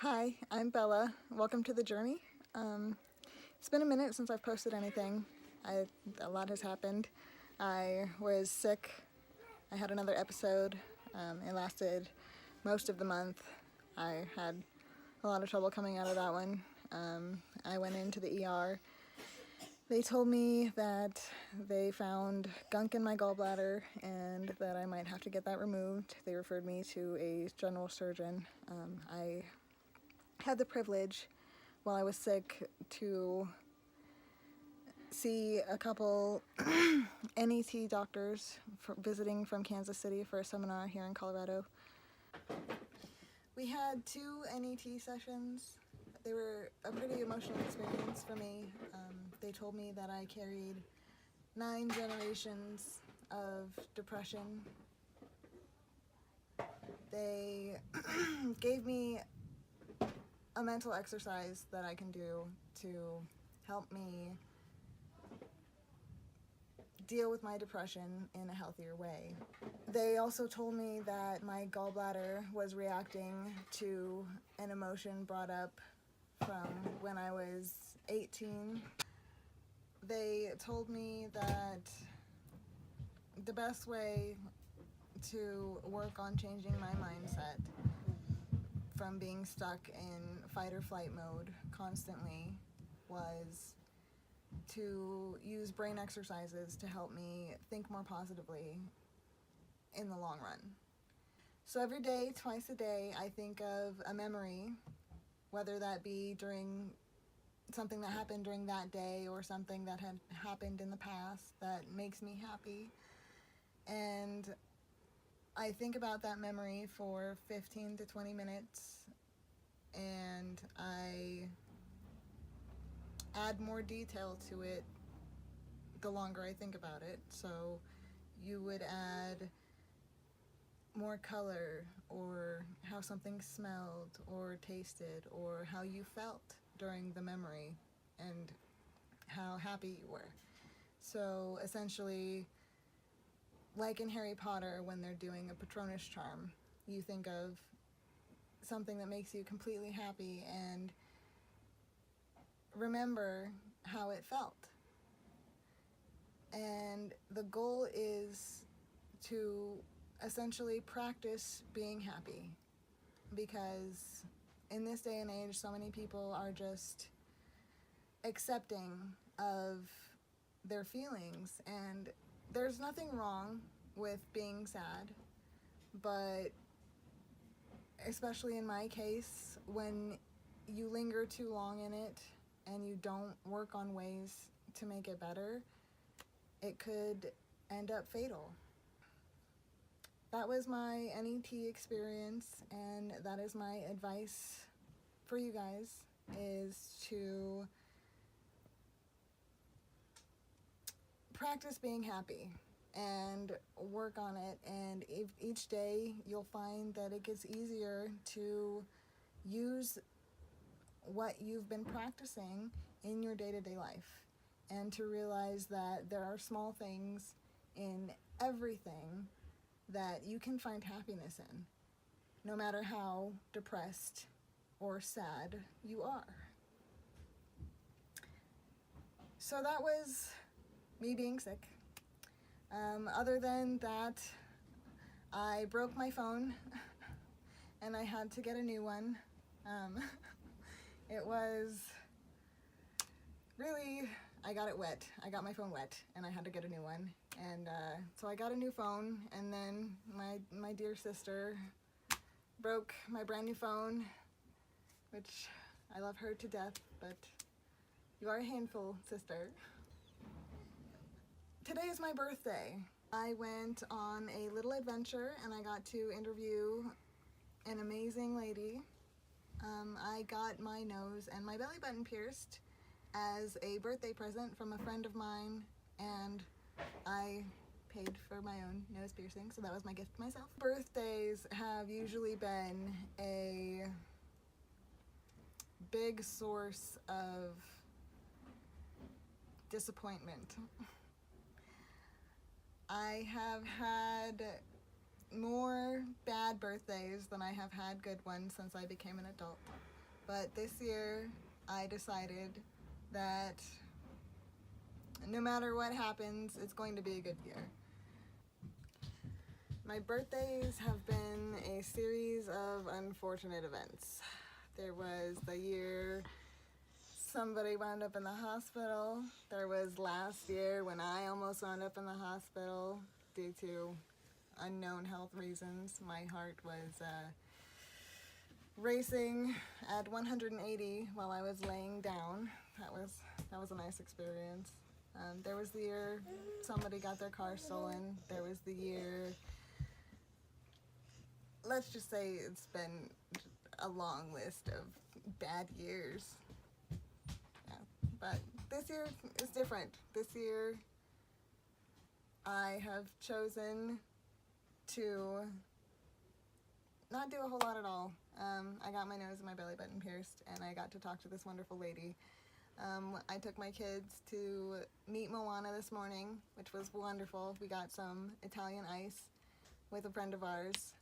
Hi, I'm Bella. Welcome to the journey. It's been a minute since I've posted anything. A lot has happened. I was sick. I had another episode. It lasted most of the month. I had a lot of trouble coming out of that one. I went into the ER. They told me that they found gunk in my gallbladder and that I might have to get that removed. They referred me to a general surgeon. I had the privilege while I was sick to see a couple NET doctors visiting from Kansas City for a seminar here in Colorado. We had 2 NET sessions. They were a pretty emotional experience for me. They told me that I carried 9 generations of depression. They gave me a mental exercise that I can do to help me deal with my depression in a healthier way. They also told me that my gallbladder was reacting to an emotion brought up from when I was 18. They told me that the best way to work on changing my mindset from being stuck in fight or flight mode constantly was to use brain exercises to help me think more positively in the long run. So every day, twice a day, I think of a memory, whether that be during something that happened during that day or something that had happened in the past that makes me happy. And I think about that memory for 15 to 20 minutes, and I add more detail to it the longer I think about it. So you would add more color, or how something smelled or tasted, or how you felt during the memory and how happy you were. So essentially, like in Harry Potter, when they're doing a Patronus charm, you think of something that makes you completely happy and remember how it felt. And the goal is to essentially practice being happy, because in this day and age, so many people are just accepting of their feelings, and there's nothing wrong with being sad, but especially in my case, when you linger too long in it and you don't work on ways to make it better, it could end up fatal. That was my NET experience, and that is my advice for you guys, is to practice being happy and work on it, and each day you'll find that it gets easier to use what you've been practicing in your day-to-day life, and to realize that there are small things in everything that you can find happiness in, no matter how depressed or sad you are. So that was me being sick. Other than that, I broke my phone and I had to get a new one. It was really, I got it wet. I got my phone wet and I had to get a new one. And so I got a new phone, and then my dear sister broke my brand new phone, which I love her to death, but you are a handful, sister. Today is my birthday. I went on a little adventure and I got to interview an amazing lady. I got my nose and my belly button pierced as a birthday present from a friend of mine, and I paid for my own nose piercing, so that was my gift to myself. Birthdays have usually been a big source of disappointment. I have had more bad birthdays than I have had good ones since I became an adult. But this year, I decided that no matter what happens, it's going to be a good year. My birthdays have been a series of unfortunate events. There was the year somebody wound up in the hospital. There was last year when I almost wound up in the hospital due to unknown health reasons. My heart was racing at 180 while I was laying down. That was a nice experience. There was the year somebody got their car stolen. There was the year, let's just say it's been a long list of bad years. Yeah. But this year is different. This year I have chosen to not do a whole lot at all. I got my nose and my belly button pierced, and I got to talk to this wonderful lady. I took my kids to meet Moana this morning, which was wonderful. We got some Italian ice with a friend of ours.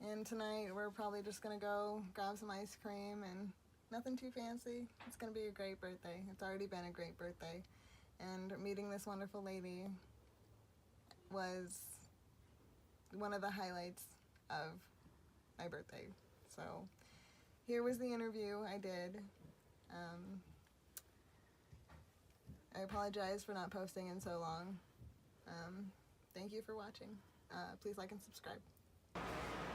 And tonight we're probably just gonna go grab some ice cream and nothing too fancy. It's gonna be a great birthday. It's already been a great birthday. And meeting this wonderful lady was one of the highlights of my birthday. So here was the interview I did. I apologize for not posting in so long. Thank you for watching. Please like and subscribe.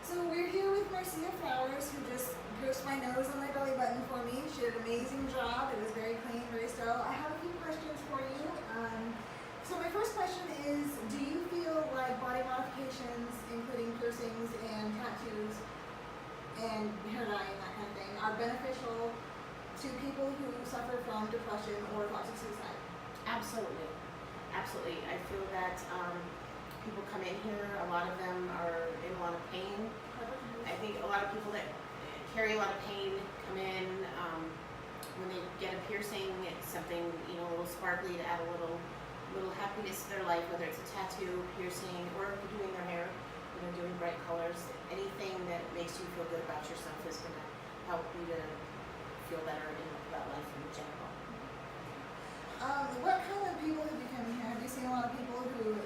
So we're here with Marcea Flowers, who just pierced my nose and my belly button for me. She did an amazing job. It was very clean, very sterile. I have a few questions for you. So my first question is, do you feel like body modifications, including piercings and tattoos and hair dye and that kind of thing, are beneficial to people who suffer from depression or thoughts of suicide? Absolutely. Absolutely. I feel that people come in here, a lot of them are in a lot of pain. I think a lot of people that carry a lot of pain come in when they get a piercing. It's something, a little sparkly to add a little happiness to their life, whether it's a tattoo, piercing, or doing their hair, doing bright colors. Anything that makes you feel good about yourself is going to help you to feel better about life in general. What kind of people have you come here? Have you seen a lot of people who,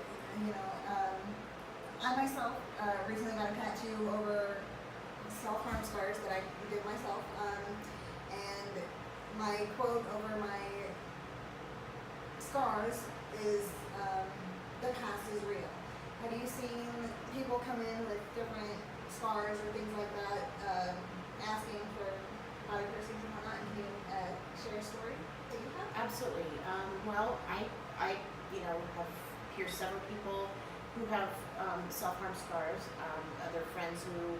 I myself recently got a tattoo over self-harm scars that I did myself, and my quote over my scars is, the past is real. Have you seen people come in with different scars or things like that, asking for body piercings and whatnot, and can you share a story that you have? Absolutely. Well, I have pierced several people who have self-harm scars. Other friends who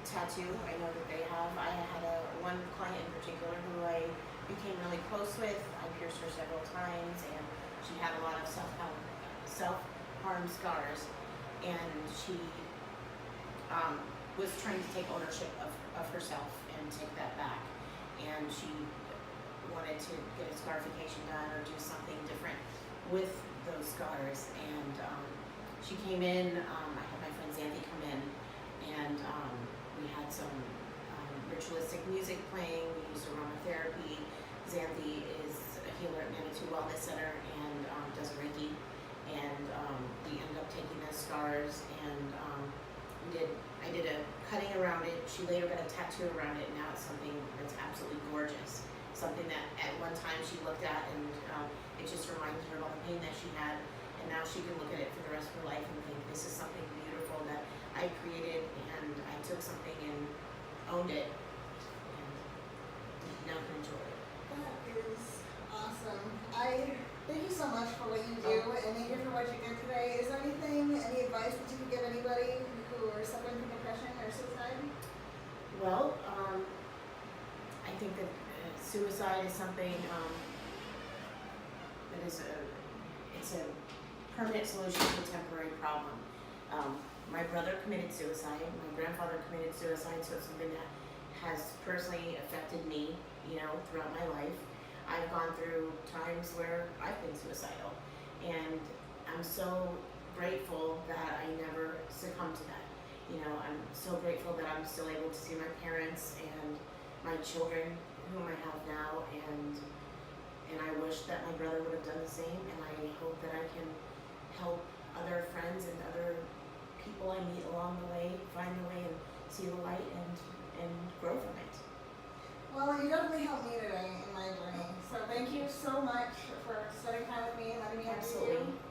tattoo, I know that they have. I had one client in particular who I became really close with. I pierced her several times, and she had a lot of self-harm scars, and she was trying to take ownership of herself and take that back, and she wanted to get a scarification done or do something different with those scars. And she came in, I had my friend Xanthi come in, and we had some ritualistic music playing. We used aromatherapy. Xanthi is a healer at Manitou Wellness Center and does Reiki. And we ended up taking those scars, and I did a cutting around it. She later got a tattoo around it, and now it's something that's absolutely gorgeous. Something that at one time she looked at, and it just reminded her of all the pain that she had, and now she can look at it for the rest of her life and think, this is something beautiful that I created, and I took something and owned it, and now can enjoy it. That is awesome. I thank you so much for what you do, and thank you for what you did today. Is there any advice that you could give anybody who are suffering from depression or suicide? Well, I think that suicide is something that is it's a permanent solution to a temporary problem. My brother committed suicide. My grandfather committed suicide, so it's something that has personally affected me, throughout my life. I've gone through times where I've been suicidal, and I'm so grateful that I never succumbed to that. You know, I'm so grateful that I'm still able to see my parents and my children, whom I have now, and I wish that my brother would have done the same, and I hope that I can help other friends and other people I meet along the way find the way and see the light and grow from it. Well, you definitely helped me today in my journey. So thank you so much for spending time with me and letting me interview you. Absolutely.